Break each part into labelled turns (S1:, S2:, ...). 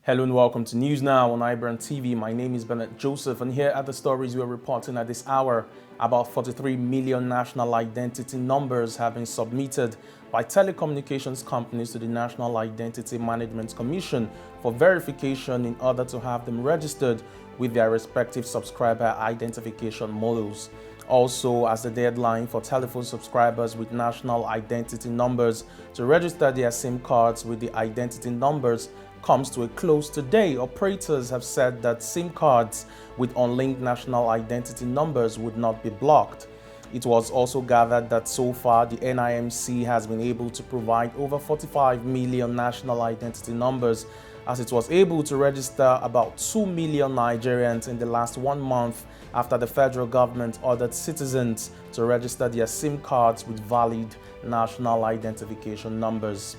S1: Hello and welcome to News Now on iBrandTV. My name is Bernard Joseph, and here are the stories we're reporting at this hour. About 43 million national identity numbers have been submitted by telecommunications companies to the National Identity Management Commission for verification in order to have them registered with their respective subscriber identification models. Also, as the deadline for telephone subscribers with national identity numbers to register their SIM cards with the identity numbers comes to a close today, operators have said that SIM cards with unlinked national identity numbers would not be blocked. It was also gathered that so far the NIMC has been able to provide over 45 million national identity numbers, as it was able to register about 2 million Nigerians in the last 1 month after the federal government ordered citizens to register their SIM cards with valid national identification numbers.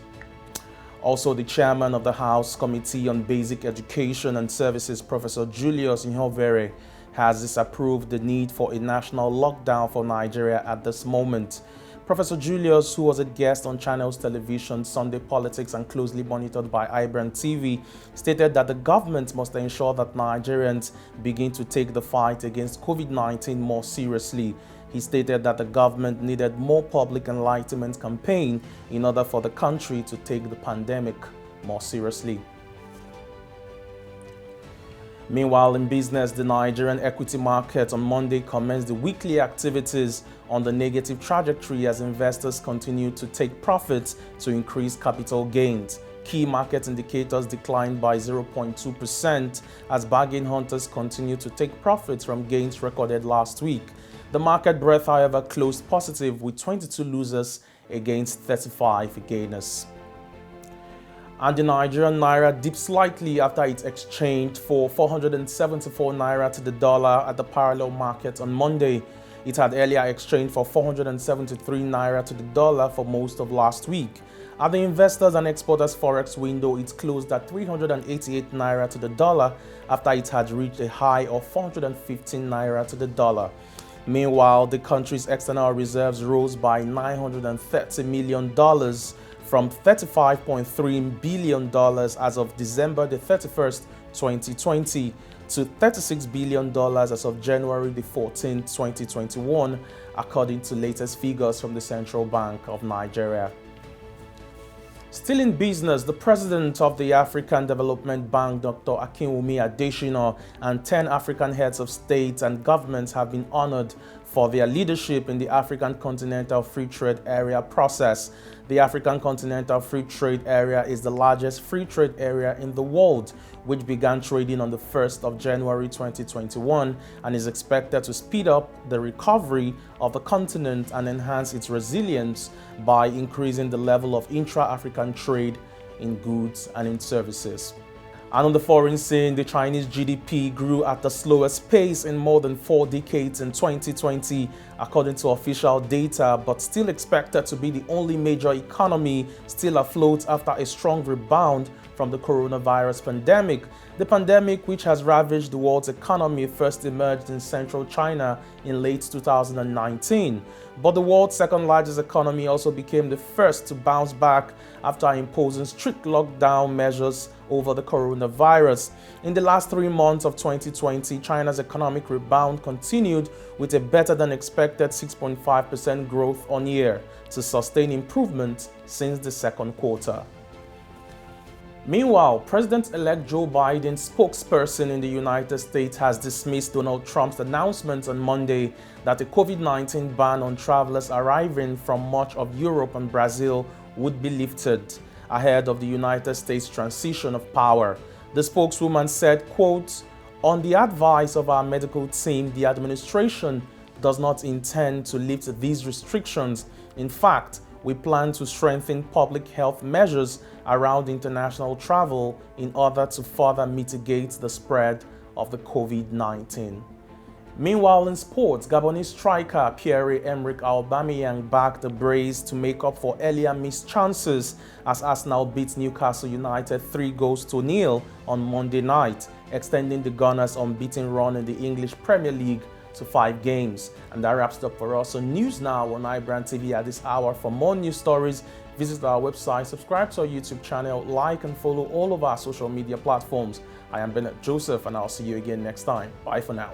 S1: Also, the chairman of the House Committee on Basic Education and Services, Professor Julius Ihonvere, has disapproved the need for a national lockdown for Nigeria at this moment. Professor Julius, who was a guest on Channels Television, Sunday Politics, and closely monitored by iBrandTV, stated that the government must ensure that Nigerians begin to take the fight against COVID-19 more seriously. He stated that the government needed more public enlightenment campaign in order for the country to take the pandemic more seriously. Meanwhile, in business, the Nigerian equity market on Monday commenced the weekly activities on the negative trajectory as investors continue to take profits to increase capital gains. Key market indicators declined by 0.2% as bargain hunters continue to take profits from gains recorded last week. The market breadth, however, closed positive with 22 losers against 35 gainers. And the Nigerian naira dipped slightly after it exchanged for 474 naira to the dollar at the parallel market on Monday. It had earlier exchanged for 473 naira to the dollar for most of last week. At the investors and exporters forex window, it closed at 388 naira to the dollar after it had reached a high of 415 naira to the dollar. Meanwhile, the country's external reserves rose by $930 million from $35.3 billion as of December the 31st, 2020 to $36 billion as of January the 14th, 2021, according to latest figures from the Central Bank of Nigeria. Still in business, the president of the African Development Bank, Dr. Akinwumi Adesina, and 10 African heads of state and governments have been honored for their leadership in the African Continental Free Trade Area process. The African Continental Free Trade Area is the largest free trade area in the world, which began trading on the 1st of January 2021 and is expected to speed up the recovery of the continent and enhance its resilience by increasing the level of intra-African trade in goods and in services. And on the foreign scene, the Chinese GDP grew at the slowest pace in more than 4 decades in 2020, according to official data, but still expected to be the only major economy still afloat after a strong rebound from the coronavirus pandemic. The pandemic, which has ravaged the world's economy, first emerged in central China in late 2019. But the world's second largest economy also became the first to bounce back after imposing strict lockdown measures over the coronavirus. In the last 3 months of 2020, China's economic rebound continued with a better than expected 6.5% growth on year to sustain improvement since the second quarter. Meanwhile, President-elect Joe Biden's spokesperson in the United States has dismissed Donald Trump's announcement on Monday that a COVID-19 ban on travelers arriving from much of Europe and Brazil would be lifted ahead of the United States transition of power. The spokeswoman said, quote, "On the advice of our medical team, the administration does not intend to lift these restrictions. In fact, we plan to strengthen public health measures around international travel in order to further mitigate the spread of the COVID-19. Meanwhile, in sports, Gabonese striker Pierre-Emerick Aubameyang backed the brace to make up for earlier missed chances as Arsenal beat Newcastle United 3-0 on Monday night, extending the Gunners' unbeaten run in the English Premier League to 5 games. And that wraps it up for us on News Now on iBrandTV at this hour. For more news stories, Visit our website, subscribe to our YouTube channel, like and follow all of our social media platforms. I am Bennett Joseph, and I'll see you again next time. Bye for now.